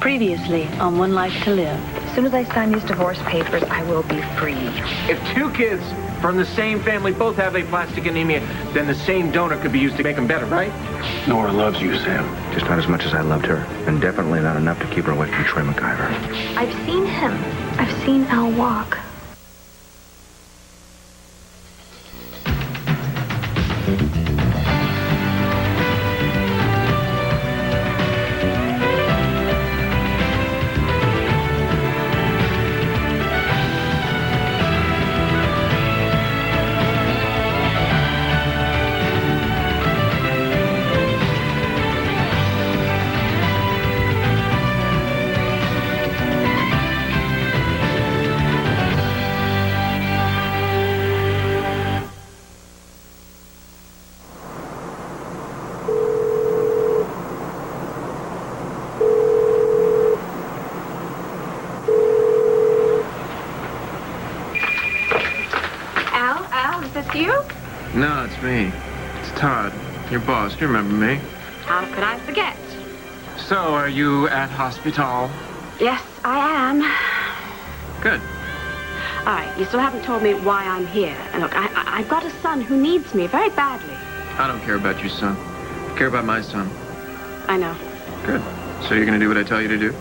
Previously on One Life to Live. As soon as I sign these divorce papers, I will be free. If two kids from the same family both have aplastic anemia, then the same donor could be used to make them better, right? Nora loves you, Sam. Just not as much as I loved her, and definitely not enough to keep her away from Troy McIver. I've seen him. I've seen Al walk. No, it's me. It's Todd, your boss. Do you remember me? How could I forget? So, are you at hospital? Yes, I am. Good. All right, you still haven't told me why I'm here. And look, I've got a son who needs me very badly. I don't care about your son. I care about my son. I know. Good. So you're gonna do what I tell you to do?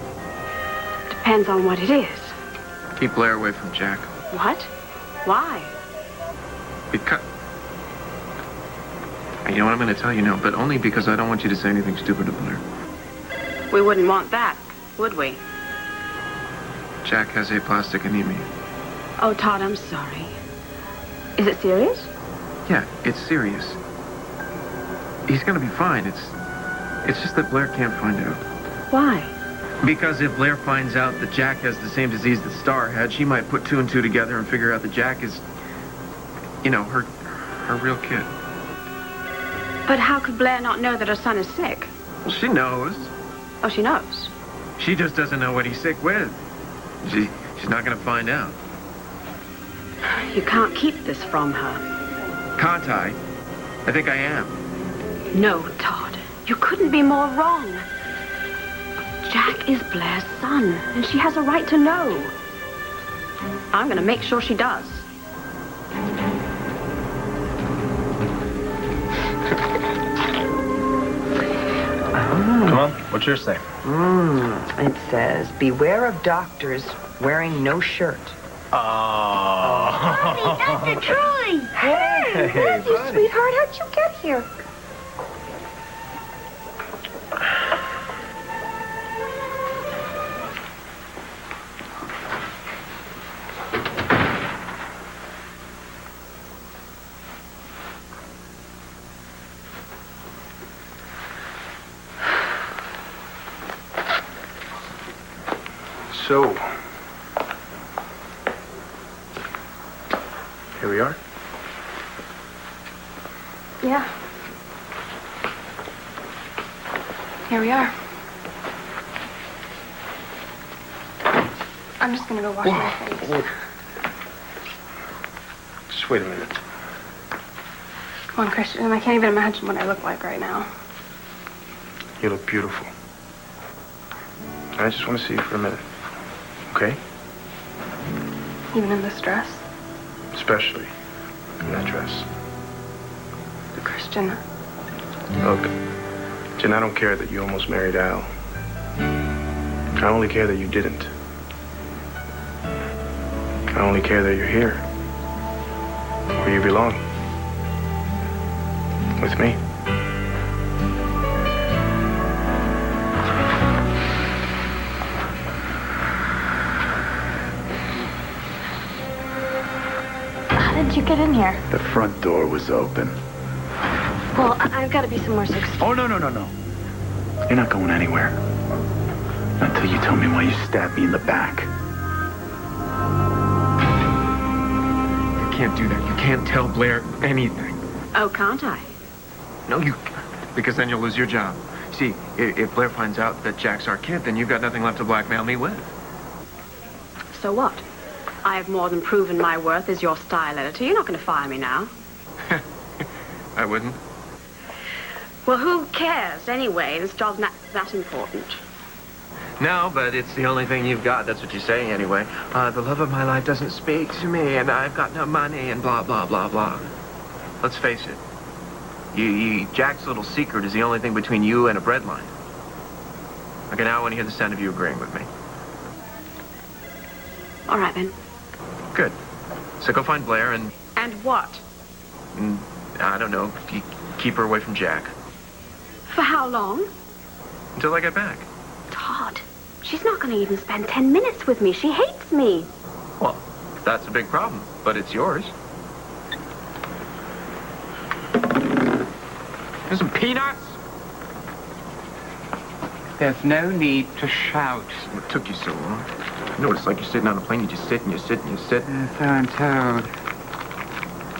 Depends on what it is. Keep Blair away from Jack. What? Why? Because... You know what, I'm going to tell you now, but only because I don't want you to say anything stupid to Blair. We wouldn't want that, would we? Jack has aplastic anemia. Oh, Todd, I'm sorry. Is it serious? Yeah, it's serious. He's going to be fine. It's just that Blair can't find out. Why? Because if Blair finds out that Jack has the same disease that Star had, she might put two and two together and figure out that Jack is, you know, her real kid. But how could Blair not know that her son is sick? Well, she knows. Oh, she knows? She just doesn't know what he's sick with. She's not going to find out. You can't keep this from her. Can't I? I think I am. No, Todd. You couldn't be more wrong. Jack is Blair's son, and she has a right to know. I'm going to make sure she does. Come on, what's yours say? It says, beware of doctors wearing no shirt. Oh. Mommy, Dr. Troy! Hey, love you, sweetheart. How'd you get here? So, here we are. Yeah. Here we are. I'm just gonna go wash my face. Whoa. Just wait a minute. Come on, Christian. I can't even imagine what I look like right now. You look beautiful. I just want to see you for a minute. Okay? Even in this dress. Especially in that dress. Christian. Look, Jen, I don't care that you almost married Al. I only care that you didn't. I only care that you're here. Where you belong. With me. How did you get in here? The front door was open. Well, I've got to be somewhere 6. Oh, no. You're not going anywhere. Until you tell me why you stabbed me in the back. You can't do that. You can't tell Blair anything. Oh, can't I? No, you... Because then you'll lose your job. See, if Blair finds out that Jack's our kid, then you've got nothing left to blackmail me with. So what? I have more than proven my worth as your style editor. You're not going to fire me now. I wouldn't. Well, who cares anyway? This job's not that important. No, but it's the only thing you've got. That's what you say anyway. The love of my life doesn't speak to me, and I've got no money, and blah, blah, blah, blah. Let's face it. Jack's little secret is the only thing between you and a breadline. Okay, now I want to hear the sound of you agreeing with me. All right, then. Good. So go find Blair and... And what? I don't know. Keep her away from Jack. For how long? Until I get back. Todd, she's not going to even spend 10 minutes with me. She hates me. Well, that's a big problem, but it's yours. Here's some peanuts. There's no need to shout. What took you so long? You know what it's like? You're sitting on a plane, you just sit and you sit and you sit. So I'm told.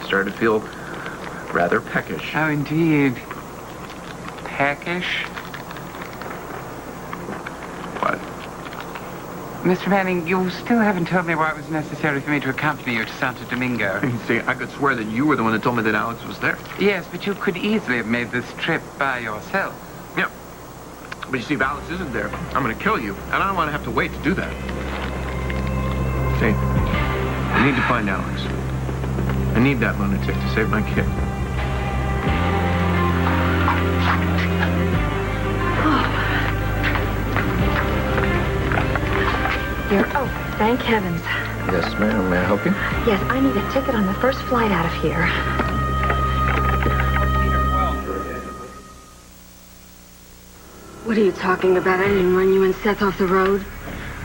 Started to feel rather peckish. Oh, indeed. Peckish? What? Mr. Manning, you still haven't told me why it was necessary for me to accompany you to Santo Domingo. See, I could swear that you were the one that told me that Alex was there. Yes, but you could easily have made this trip by yourself. Yeah. But you see, if Alex isn't there, I'm going to kill you. And I don't want to have to wait to do that. See, I need to find Alex. I need that lunatic to save my kid. Oh, thank heavens. Yes, ma'am. May I help you? Yes, I need a ticket on the first flight out of here. What are you talking about? I didn't run you and Seth off the road.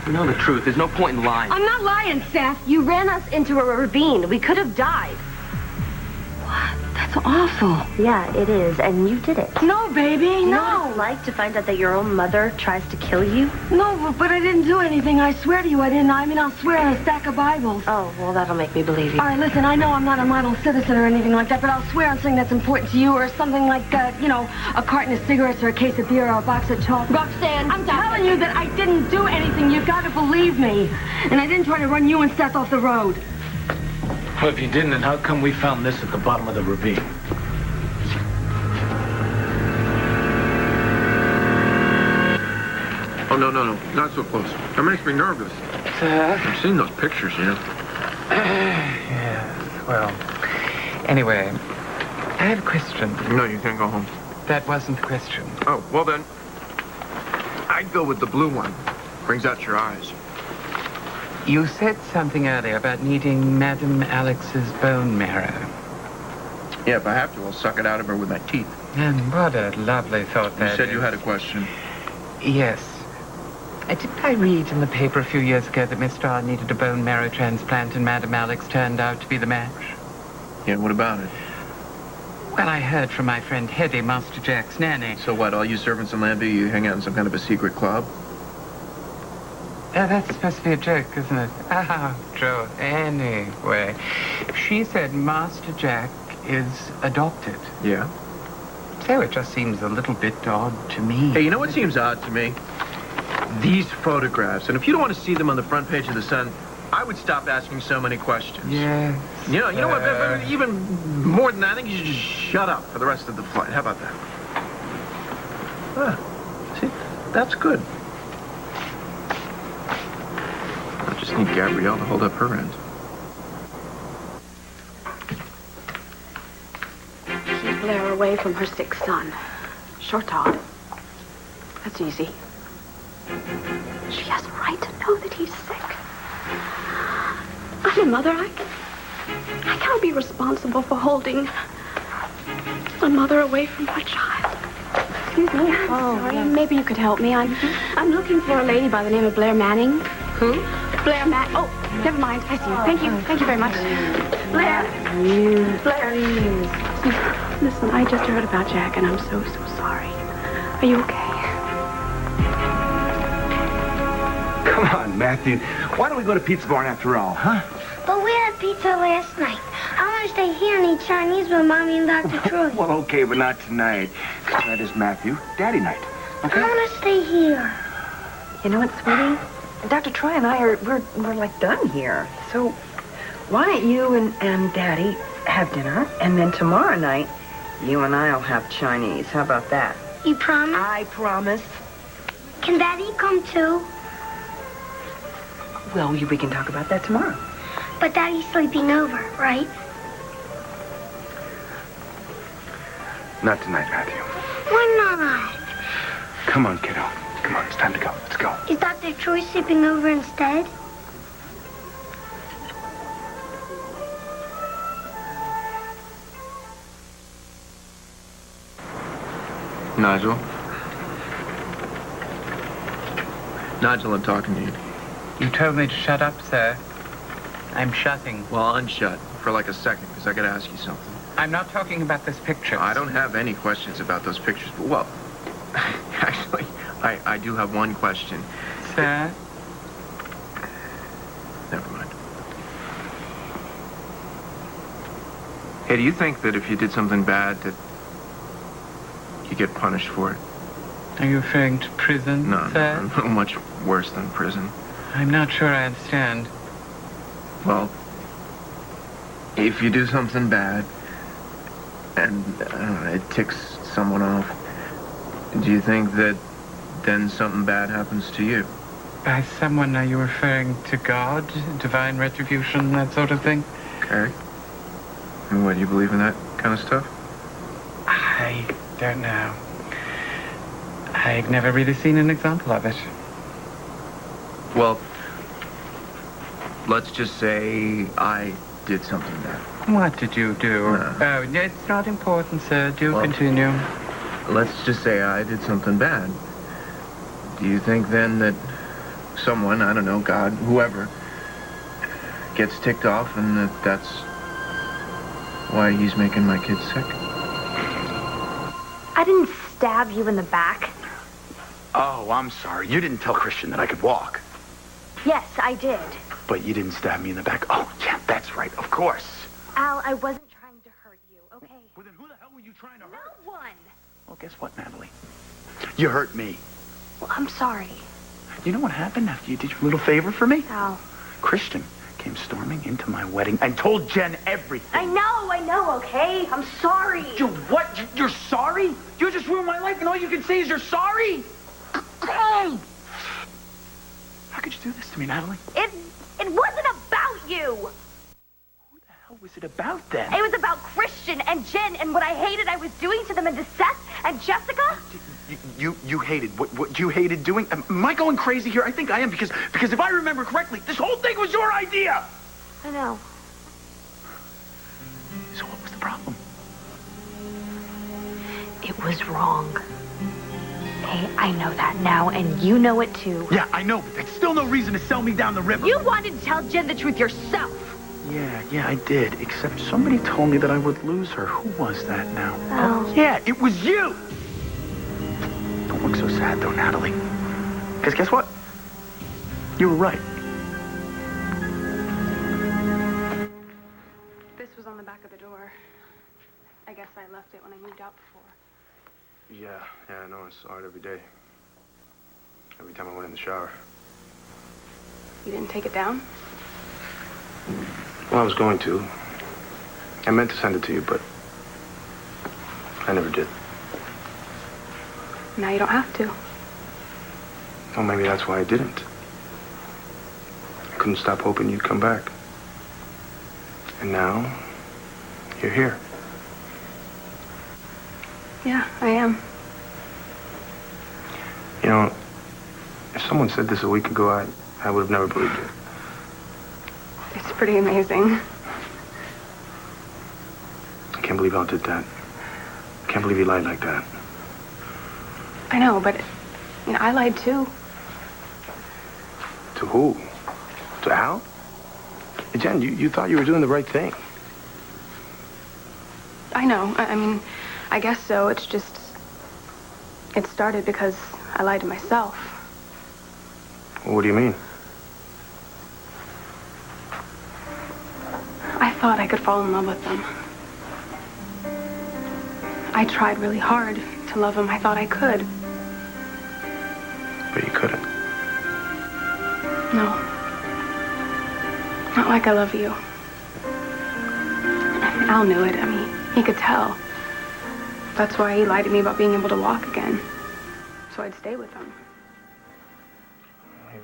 You know the truth. There's no point in lying. I'm not lying, Seth. You ran us into a ravine. We could have died. What? That's awful. Yeah, it is. And you did it. No, baby, You know no. what it's like to find out that your own mother tries to kill you? No, but I didn't do anything. I swear to you I didn't. I mean, I'll swear on a stack of Bibles. Oh, well, that'll make me believe you. All right, listen, I know I'm not a model citizen or anything like that, but I'll swear on something that's important to you or something like, a carton of cigarettes or a case of beer or a box of chalk. Roxanne, I'm telling you that I didn't do anything. You've got to believe me. And I didn't try to run you and Seth off the road. Well, if you didn't, then how come we found this at the bottom of the ravine? Oh, no, not so close. That makes me nervous. I've seen those pictures, you know. Yes, well, anyway, I have a question. No, you can't go home. That wasn't the question. Oh, well then, I'd go with the blue one. Brings out your eyes. You said something earlier about needing Madame Alex's bone marrow. Yeah, if I have to, I'll suck it out of her with my teeth. And what a lovely thought that is. You said you had a question. Yes. Didn't I read in the paper a few years ago that Miss Starr needed a bone marrow transplant and Madame Alex turned out to be the match? Yeah, what about it? Well, I heard from my friend Hetty, Master Jack's nanny. So what, all you servants in Lambie, you hang out in some kind of a secret club? That's supposed to be a joke, isn't it? Oh, Joe. Anyway, she said Master Jack is adopted. Yeah? So it just seems a little bit odd to me. Hey, you know what seems odd to me? These photographs. And if you don't want to see them on the front page of the Sun, I would stop asking so many questions. Yes. You know what? Even more than that, I think you should just shut up for the rest of the flight. How about that? See, that's good. I just need Gabrielle to hold up her end. Keep Blair away from her sick son. Sure, Todd. That's easy. She has a right to know that he's sick. I'm a mother. I can't be responsible for holding a mother away from her child. Excuse me. I'm sorry. Yes. Maybe you could help me. I'm looking for a lady by the name of Blair Manning. Who? Blair Manning. Oh, never mind. I see you. Thank you. Thank you very much. Blair. Blair. Listen, I just heard about Jack, and I'm so sorry. Are you okay? Come on, Matthew. Why don't we go to Pizza Barn after all, huh? But we had pizza last night. I want to stay here and eat Chinese with Mommy and Dr. Troy. Well, okay, but not tonight. That is Matthew. Daddy night. Okay? I want to stay here. You know what, sweetie? Dr. Troy and I we're like done here. So why don't you and Daddy have dinner, and then tomorrow night you and I'll have Chinese. How about that? You promise? I promise. Can Daddy come too? Well, we can talk about that tomorrow. But Daddy's sleeping over, right? Not tonight, Matthew. Why not? Come on, kiddo. Come on, it's time to go. Let's go. Is Dr. Troy sleeping over instead? Nigel? Nigel, I'm talking to you. You told me to shut up, sir. I'm shutting. Well, unshut for like a second, because I gotta ask you something. I'm not talking about this picture. I don't have any questions about those pictures, but, well, actually, I do have one question. Sir? Never mind. Hey, do you think that if you did something bad that you get punished for it? Are you referring to prison, No, sir? no, much worse than prison. I'm not sure I understand. Well, if you do something bad and it ticks someone off, do you think that then something bad happens to you? By someone, are you referring to God, divine retribution, that sort of thing? Okay. And what, do you believe in that kind of stuff? I don't know. I've never really seen an example of it. Well, let's just say I did something bad. What did you do? No. Oh, it's not important, sir. Do Well, continue. Let's just say I did something bad. Do you think then that someone, I don't know, God, whoever, gets ticked off and that's why he's making my kids sick? I didn't stab you in the back. Oh, I'm sorry. You didn't tell Christian that I could walk. Yes, I did. But you didn't stab me in the back. Oh, yeah, that's right. Of course. Al, I wasn't trying to hurt you, okay? Well, then who the hell were you trying to hurt? No one. Well, guess what, Natalie? You hurt me. Well, I'm sorry. You know what happened after you did your little favor for me? Al. Christian came storming into my wedding and told Jen everything. I know, okay? I'm sorry. You what? You're sorry? You just ruined my life and all you can say is you're sorry? How could you do this to me, Natalie? It wasn't about you. Who the hell was it about then? It was about Christian and Jen and what I hated I was doing to them and to Seth and Jessica. You hated what you hated doing? Am I going crazy here? I think I am because if I remember correctly, this whole thing was your idea. I know. So what was the problem? It was wrong. Okay, I know that now, and you know it too. Yeah, I know, but that's still no reason to sell me down the river. You wanted to tell Jen the truth yourself. Yeah, I did. Except somebody told me that I would lose her. Who was that now? Oh. Yeah, it was you! Don't look so sad, though, Natalie. Because guess what? You were right. This was on the back of the door. I guess I left it when I moved out before. Yeah, I know. I saw it every day. Every time I went in the shower. You didn't take it down? Well, I was going to. I meant to send it to you, but I never did. Now you don't have to. Well, maybe that's why I didn't. I couldn't stop hoping you'd come back. And now, you're here. Yeah, I am. You know, if someone said this a week ago, I would have never believed it. It's pretty amazing. I can't believe Al did that. I can't believe he lied like that. I know, but, I lied too. To who? To Al? Jen, you thought you were doing the right thing. I know. I mean, I guess so. It's just, it started because I lied to myself. Well, what do you mean? I thought I could fall in love with them. I tried really hard to love them. I thought I could. But you couldn't. No. Not like I love you. Al knew it. I mean, he could tell. That's why he lied to me about being able to walk again. So I'd stay with him.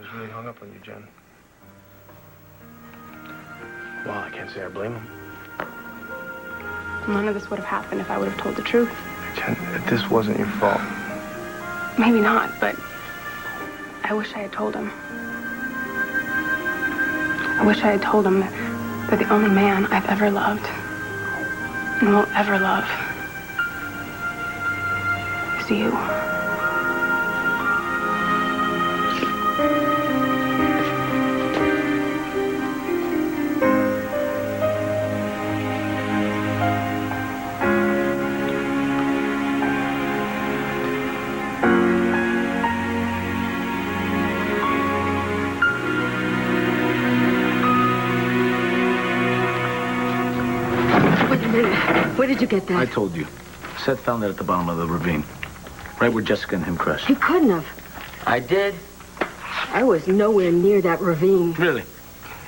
was really hung up on you, Jen. Well, I can't say I blame him. None of this would have happened if I would have told the truth. Jen, this wasn't your fault. Maybe not, but I wish I had told him. I wish I had told him that the only man I've ever loved and will ever love is you. Where did you get that? I told you. Seth found it at the bottom of the ravine. Right where Jessica and him crashed. He couldn't have. I did. I was nowhere near that ravine. Really?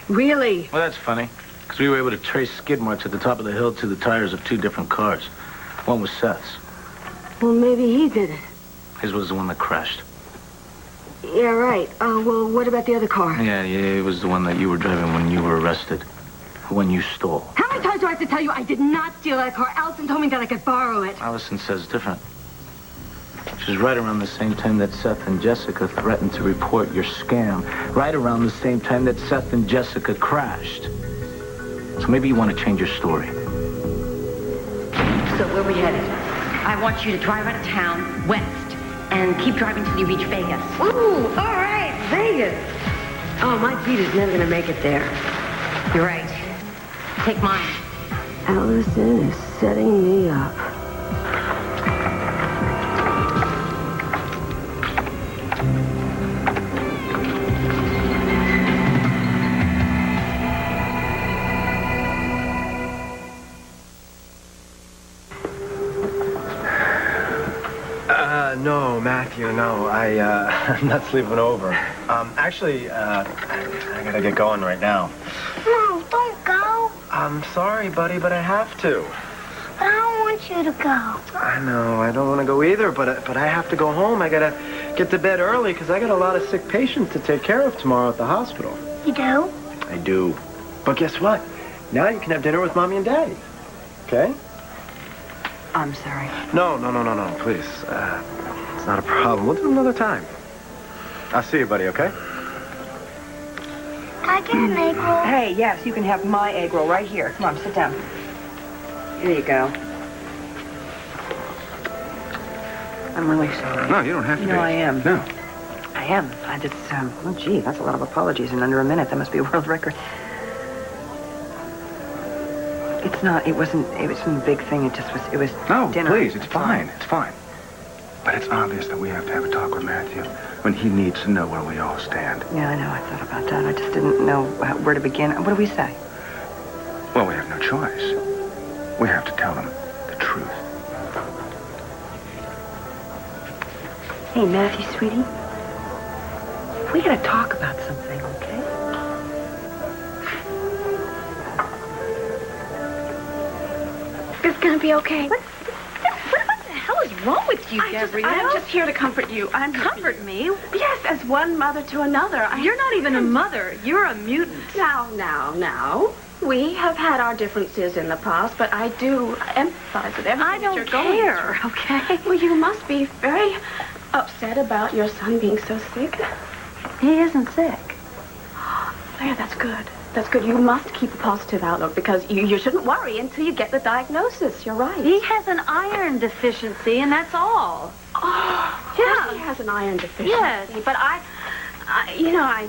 Really? Well, that's funny. Because we were able to trace skid marks at the top of the hill to the tires of 2 different cars. One was Seth's. Well, maybe he did it. His was the one that crashed. Yeah, right. Well, what about the other car? Yeah, it was the one that you were driving when you were arrested. The one you stole. How many times do I have to tell you I did not steal that car? Allison told me that I could borrow it. Allison says different. Which is right around the same time that Seth and Jessica threatened to report your scam. Right around the same time that Seth and Jessica crashed. So maybe you want to change your story. So where are we headed? I want you to drive out of town, west, and keep driving till you reach Vegas. Ooh, all right, Vegas. Oh, my Peter's never going to make it there. You're right. Take mine. Allison is setting me up. No, Matthew, no. I'm not sleeping over. Actually, I gotta get going right now. No, don't go. I'm sorry, buddy, but I have to. But I don't want you to go. I know, I don't want to go either, but I have to go home. I gotta get to bed early because I got a lot of sick patients to take care of tomorrow at the hospital. You do? I do. But guess what? Now you can have dinner with Mommy and Daddy. Okay? I'm sorry. No, please. It's not a problem. We'll do it another time. I'll see you, buddy, okay? Can I get an egg roll? Hey, yes, you can have my egg roll right here. Come on, sit down. Here you go. I'm really sorry. No, you don't have to be. No, I am. No. I am. I just, oh, gee, that's a lot of apologies in under a minute. That must be a world record. It's not, it wasn't a big thing. It just was, it was No, dinner. please, it's fine. It's fine. But it's obvious that we have to have a talk with Matthew when he needs to know where we all stand. Yeah, I know. I thought about that. I just didn't know where to begin. What do we say? Well, we have no choice. We have to tell him the truth. Hey, Matthew, sweetie. We gotta talk about something, okay? It's gonna be okay. What the hell is wrong with you, Gabrielle? I'm just here to comfort you. Comfort me? Yes, as one mother to another. You're not even a mother. You're a mutant. Now. We have had our differences in the past, but I do empathize with everything I don't you're going care, through. okay? Well, you must be very upset about your son being so sick. He isn't sick. There, that's good. That's good. You must keep a positive outlook because you shouldn't worry until you get the diagnosis. You're right. He has an iron deficiency, and that's all. Oh, yeah. He has an iron deficiency. Yes. But I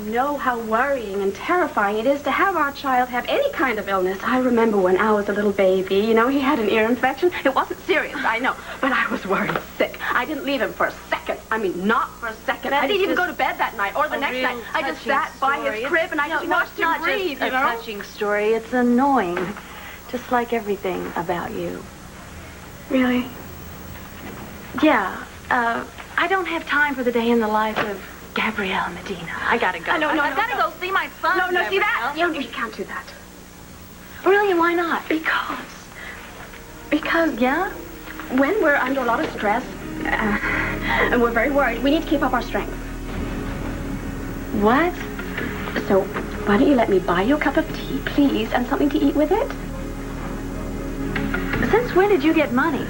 know how worrying and terrifying it is to have our child have any kind of illness. I remember when Al was a little baby, he had an ear infection. It wasn't serious, I know, but I was worried sick. I didn't leave him for a second. I mean, not for a second. I didn't even go to bed that night or the next night. I just sat by his crib and I just watched him breathe, It's not just a touching story. It's annoying, just like everything about you. Really? Yeah. I don't have time for the day in the life of Gabrielle Medina. I gotta go. I gotta go see my son. No, see that? Gabrielle. You can't do that. Really? Why not? Because, yeah, when we're under a lot of stress and we're very worried, we need to keep up our strength. What? So, why don't you let me buy you a cup of tea, please, and something to eat with it? Since when did you get money?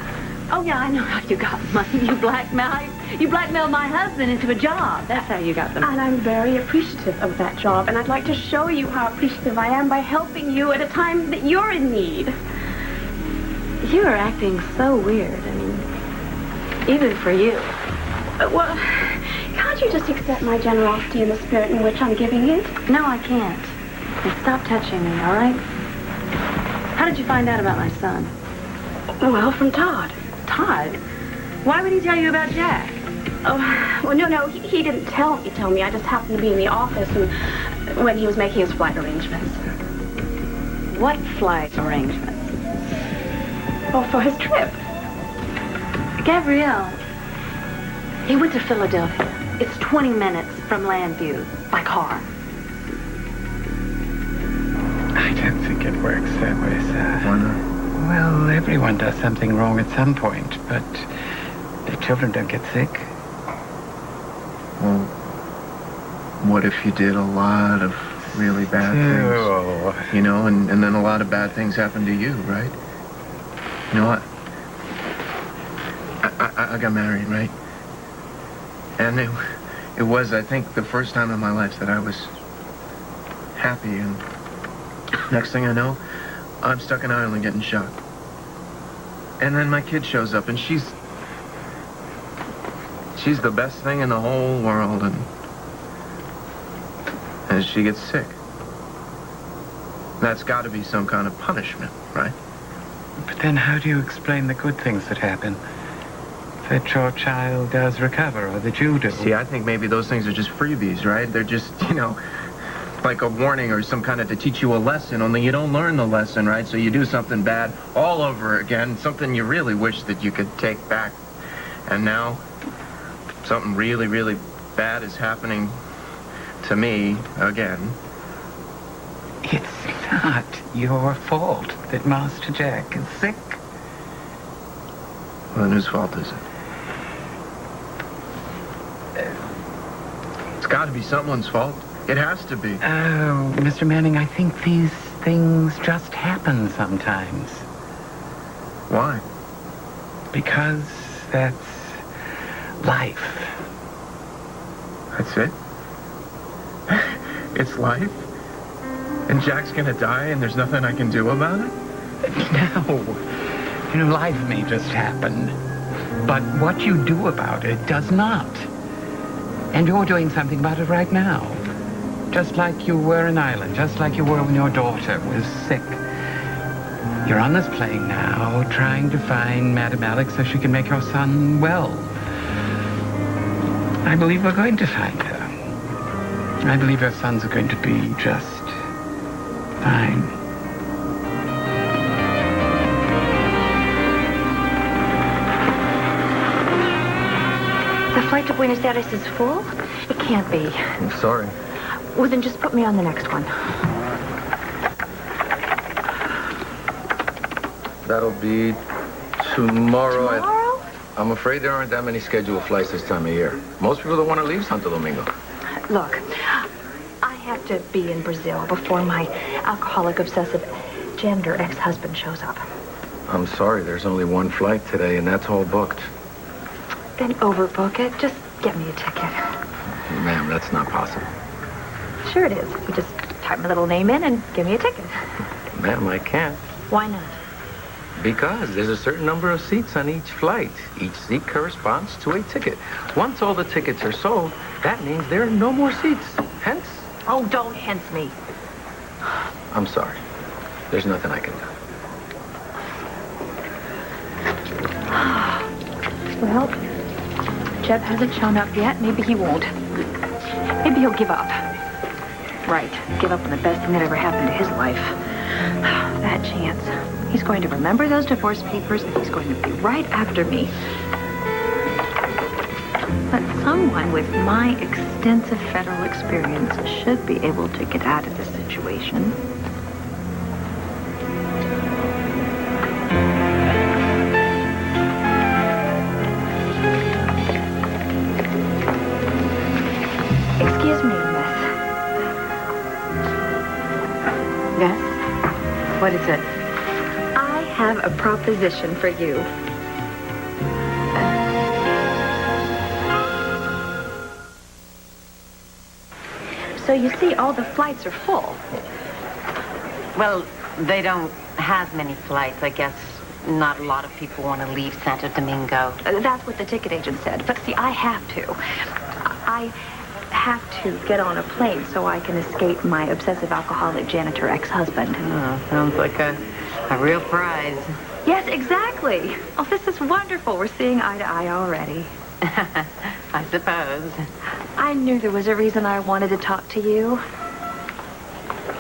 Oh, yeah, I know how you got money. You blackmailed my husband into a job. That's how you got the money. And I'm very appreciative of that job, and I'd like to show you how appreciative I am by helping you at a time that you're in need. You are acting so weird. I mean, even for you. Well, can't you just accept my generosity in the spirit in which I'm giving it? No, I can't. And stop touching me, all right? How did you find out about my son? Well, from Todd. Todd? Why would he tell you about Jack? Oh, well, no, he didn't tell me. I just happened to be in the office and when he was making his flight arrangements. What flight arrangements? Oh, for his trip. Gabrielle, he went to Philadelphia. It's 20 minutes from Landview by car. I don't think it works that way, sir. Why not? Well, everyone does something wrong at some point, but the children don't get sick. Well, what if you did a lot of really bad things? You know, and then a lot of bad things happen to you, right? You know what? I got married, right? And it was, I think, the first time in my life that I was happy. And next thing I know, I'm stuck in Ireland getting shot. And then my kid shows up, and she's the best thing in the whole world, and she gets sick. That's got to be some kind of punishment, right? But then how do you explain the good things that happen? That your child does recover, or that you do? See, I think maybe those things are just freebies, right? They're just, you know, like a warning or some kind of to teach you a lesson, only you don't learn the lesson, right? So you do something bad all over again, something you really wish that you could take back. And now, something really, really bad is happening to me again. It's not your fault that Master Jack is sick. Well, then whose fault is it? It's got to be someone's fault. It has to be. Oh, Mr. Manning, I think these things just happen sometimes. Why? Because that's life. That's it? It's life? And Jack's gonna die and there's nothing I can do about it? No. You know, life may just happen. But what you do about it does not. And you're doing something about it right now. Just like you were in Ireland, just like you were when your daughter was sick. You're on this plane now, trying to find Madame Alex so she can make your son well. I believe we're going to find her. I believe your sons are going to be just fine. The flight to Buenos Aires is full? It can't be. I'm sorry. Well, then just put me on the next one. That'll be tomorrow. Tomorrow? I'm afraid there aren't that many scheduled flights this time of year. Most people don't want to leave Santo Domingo. Look, I have to be in Brazil before my alcoholic, obsessive janitor ex-husband shows up. I'm sorry, there's only one flight today, and that's all booked. Then overbook it. Just get me a ticket. Ma'am, that's not possible. Sure it is. You just type my little name in and give me a ticket. Ma'am, I can't. Why not? Because there's a certain number of seats on each flight. Each seat corresponds to a ticket. Once all the tickets are sold, that means there are no more seats. Hence... Oh, don't hence me. I'm sorry. There's nothing I can do. Well, Jeb hasn't shown up yet. Maybe he won't. Maybe he'll give up. Right. Give up on the best thing that ever happened to his life. That chance. He's going to remember those divorce papers, and he's going to be right after me. But someone with my extensive federal experience should be able to get out of this situation. Excuse me, miss. What is it? I have a proposition for you. So you see, all the flights are full. Well, they don't have many flights. I guess not a lot of people want to leave Santo Domingo. That's what the ticket agent said. But see, I have to. I have to get on a plane so I can escape my obsessive alcoholic janitor ex-husband. Oh, sounds like a real prize. Yes, exactly. Oh, this is wonderful. We're seeing eye to eye already. I suppose. I knew there was a reason I wanted to talk to you.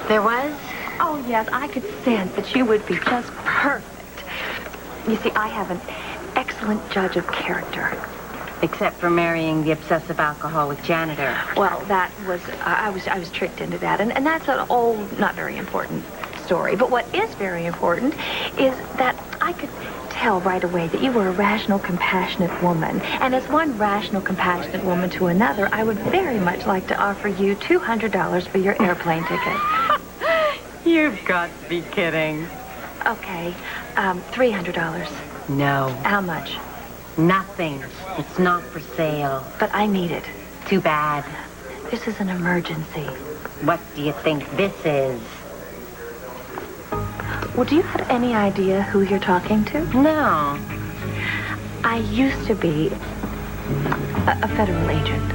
There was? Oh, yes, I could sense that you would be just perfect. You see, I have an excellent judge of character. Except for marrying the obsessive alcoholic janitor. Well, that was, I was tricked into that. And that's an old, not very important story. But what is very important is that I could tell right away that you were a rational, compassionate woman. And as one rational, compassionate woman to another, I would very much like to offer you $200 for your airplane ticket. You've got to be kidding. Okay, $300. No. How much? Nothing. It's not for sale. But I need it. Too bad. This is an emergency. What do you think this is? Well, do you have any idea who you're talking to? No. I used to be a federal agent.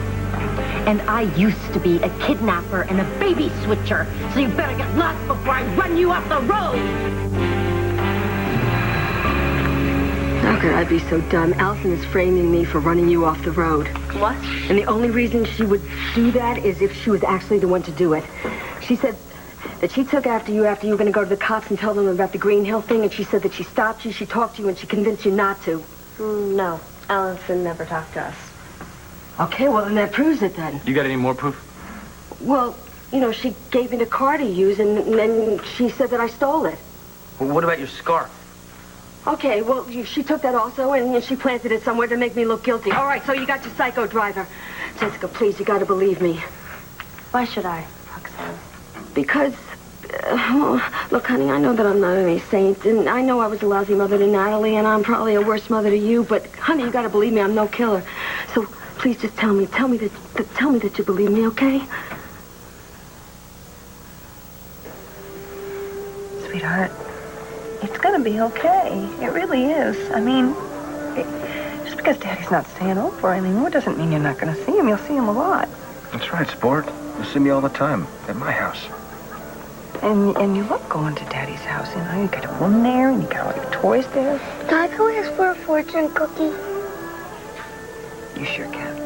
And I used to be a kidnapper and a baby switcher. So you better get lost before I run you off the road. How could I be so dumb? Allison is framing me for running you off the road. What? And the only reason she would do that is if she was actually the one to do it. She said that she took after you were going to go to the cops and tell them about the Green Hill thing, and she said that she stopped you, she talked to you, and she convinced you not to. No, Allison never talked to us. Okay, well, then that proves it, then. You got any more proof? Well, you know, she gave me the car to use, and then she said that I stole it. Well, what about your scarf? Okay, well, she took that also, and she planted it somewhere to make me look guilty. All right, so you got your psycho driver. Jessica, please, you got to believe me. Why should I, Roxanne? Because, look, honey, I know that I'm not any saint, and I know I was a lousy mother to Natalie, and I'm probably a worse mother to you, but, honey, you got to believe me, I'm no killer. So, please just tell me that you believe me, okay? Sweetheart, it's gonna be okay. It really is. I mean, just because Daddy's not staying over anymore doesn't mean you're not gonna see him. You'll see him a lot. That's right, sport. You see me all the time at my house. And you love going to Daddy's house, you know. You got a room there, and you got all your toys there. Can I go ask for a fortune cookie? You sure can.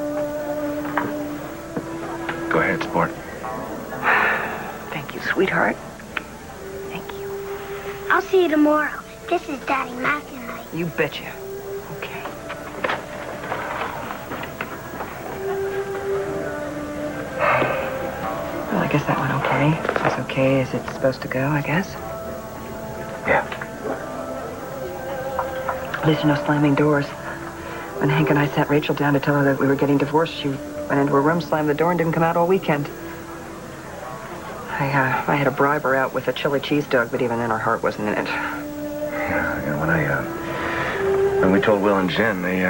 Go ahead, sport. Thank you, sweetheart. I'll see you tomorrow. This is Daddy Mac and I. You betcha. Okay. Well, I guess that went okay. As okay as it's supposed to go, I guess. Yeah. At least no slamming doors. When Hank and I sat Rachel down to tell her that we were getting divorced, she went into her room, slammed the door, and didn't come out all weekend. I had to bribe her out with a chili cheese dog, but even then her heart wasn't in it. Yeah, when we told Will and Jen, they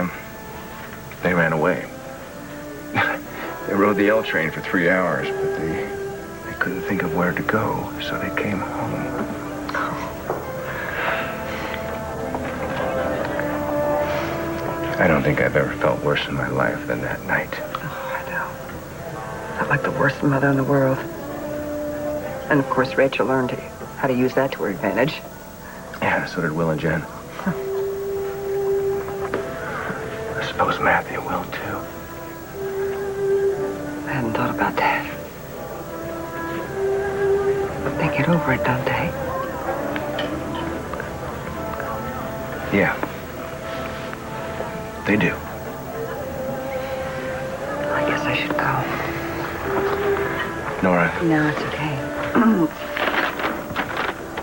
ran away. They rode the L train for 3 hours, but they couldn't think of where to go, so they came home. I don't think I've ever felt worse in my life than that night. Oh, I know. Felt like the worst mother in the world. And, of course, Rachel learned how to use that to her advantage. Yeah, so did Will and Jen. I suppose Matthew will, too. I hadn't thought about that. But they get over it, don't they? Yeah. They do. I guess I should go. Nora. No, it's okay.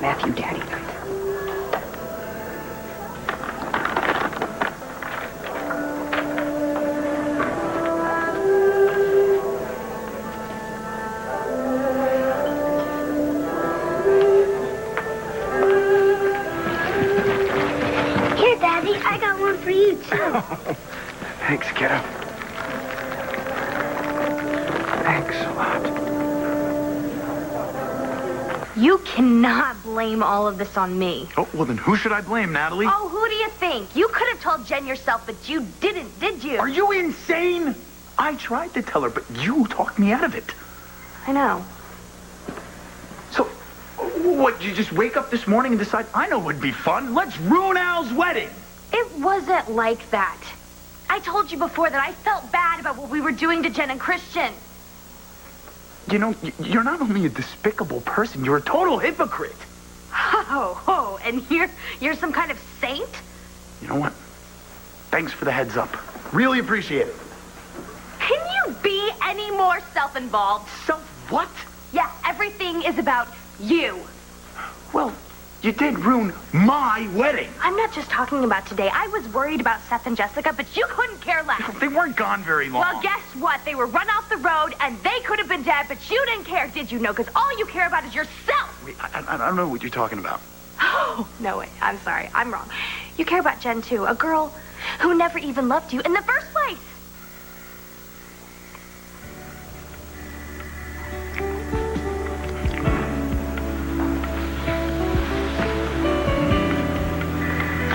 Matthew, Daddy night. Thanks, kiddo. Thanks a lot. You cannot blame all of this on me. Oh, well then who should I blame, Natalie? Oh, who do you think? You could have told Jen yourself, but you didn't, did you? Are you insane? I tried to tell her, but you talked me out of it. I know. So, what, you just wake up this morning and decide, I know what'd be fun. Let's ruin Al's wedding. It wasn't like that. I told you before that I felt bad about what we were doing to Jen and Christian. You know, you're not only a despicable person, you're a total hypocrite. Oh, and you're some kind of saint? You know what? Thanks for the heads up. Really appreciate it. Can you be any more self-involved? What? Yeah, everything is about you. Well, you did ruin my wedding. I'm not just talking about today. I was worried about Seth and Jessica, but you couldn't care less. They weren't gone very long. Well, guess what? They were run off the road, and they could have been dead, but you didn't care, did you? No, because all you care about is yourself. Wait, I don't know what you're talking about. Oh, no, wait. I'm sorry. I'm wrong. You care about Jen, too. A girl who never even loved you in the first place.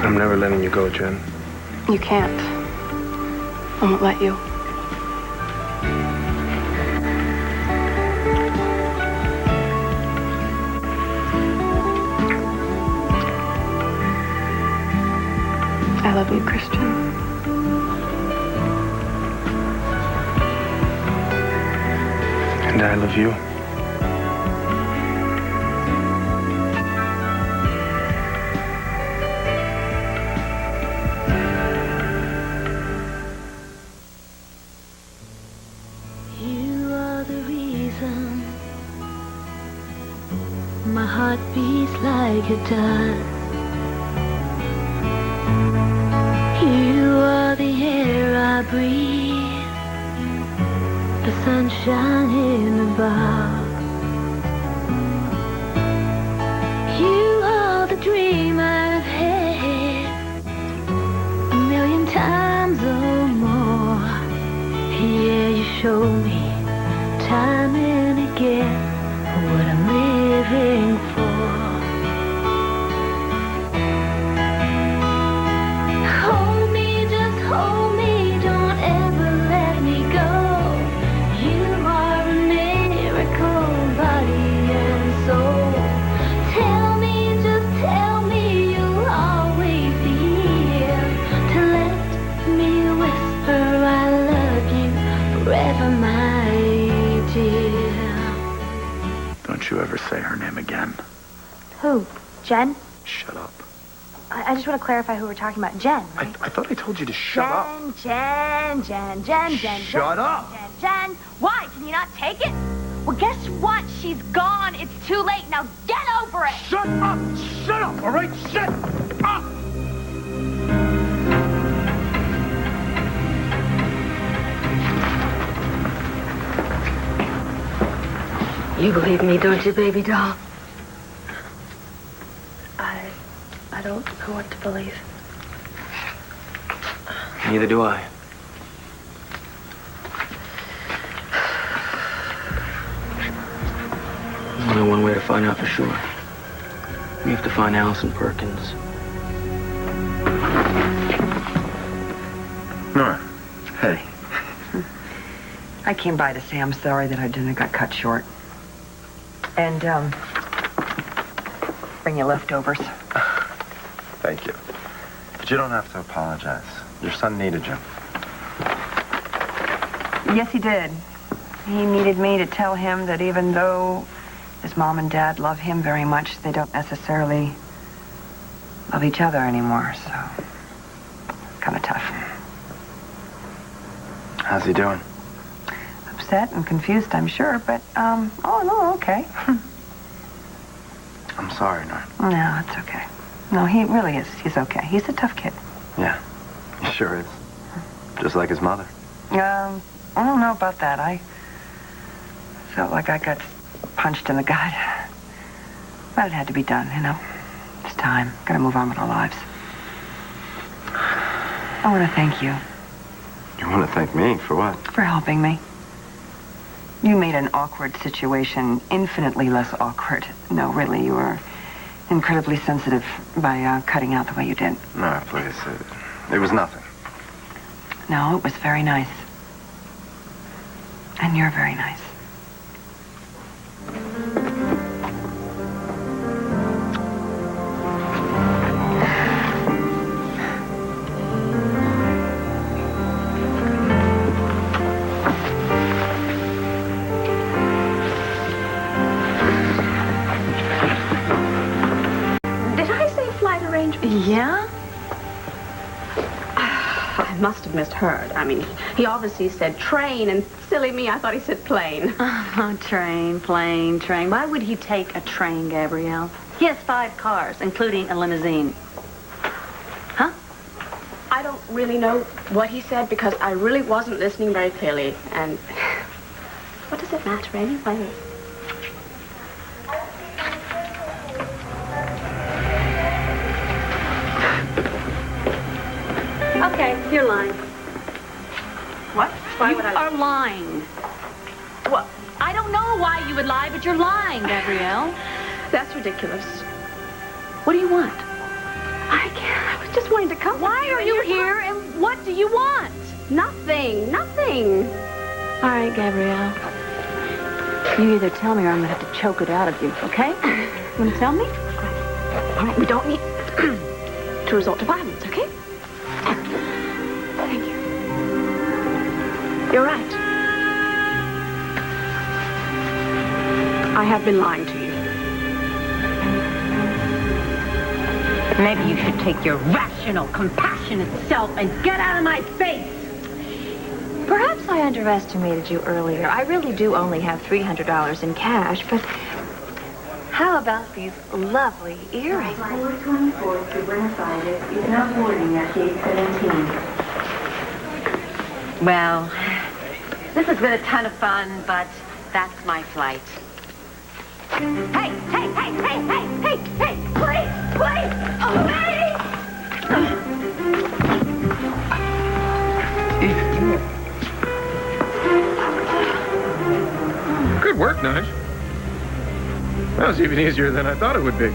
I'm never letting you go, Jen. You can't. I won't let you. I love you, Christian. And I love you. You are the reason my heart beats like it does. You are the air I breathe, the sunshine in above. You are the dream I've had 1,000,000 times or more. Yeah, you show me time and again what I'm living for. Hold me, just hold me, don't ever let me go. You are a miracle, body and soul. Tell me, just tell me you'll always be here to let me whisper I love you forever, my dear. Don't you ever say her name again. Who? Jen? Shut up. I just want to clarify who we're talking about. Jen, right? I thought I told you to shut up. Jen. Shut up. Jen. Why? Can you not take it? Well, guess what? She's gone. It's too late. Now get over it. Shut up. Shut up, all right? Shut up. You believe me, don't you, baby doll? I don't know what to believe. Neither do I. There's only one way to find out for sure. We have to find Allison Perkins. Nora, hey. I came by to say I'm sorry that our dinner got cut short. And, bring you leftovers. Thank you. But you don't have to apologize. Your son needed you. Yes, he did. He needed me to tell him that even though his mom and dad love him very much, they don't necessarily love each other anymore, so it's kind of tough. How's he doing? Upset and confused, I'm sure, but, oh, no, okay. I'm sorry, Nora. No, it's okay. No, he really is. He's okay. He's a tough kid. Yeah, he sure is. Just like his mother. I don't know about that. I felt like I got punched in the gut. But it had to be done, you know. It's time. Gotta move on with our lives. I want to thank you. You want to thank me for what? For helping me. You made an awkward situation infinitely less awkward. No, really, you were incredibly sensitive by cutting out the way you did. No, please. It was nothing. No, it was very nice. And you're very nice. Yeah? I must have misheard. I mean, he obviously said train, and silly me, I thought he said plane. Oh, train, plane, train. Why would he take a train, Gabrielle? He has 5 cars, including a limousine. Huh? I don't really know what he said because I really wasn't listening very clearly. And what does it matter anyway? Okay, you're lying. What? Why would I? You are lying. What? I don't know why you would lie, but you're lying, Gabrielle. That's ridiculous. What do you want? I was just wanting to come. Why are you here, and what do you want? Nothing. Nothing. All right, Gabrielle. You either tell me or I'm going to have to choke it out of you, okay? You want to tell me? All right, we don't need to resort to violence, okay? Thank you. You're right. I have been lying to you. Maybe you should take your rational, compassionate self and get out of my face. Perhaps I underestimated you earlier. I really do only have $300 in cash, but how about these lovely earrings? 424 to Buenos Aires is now boarding at gate 17. Well, this has been a ton of fun, but that's my flight. Hey, please, Good work, Nige. That was even easier than I thought it would be.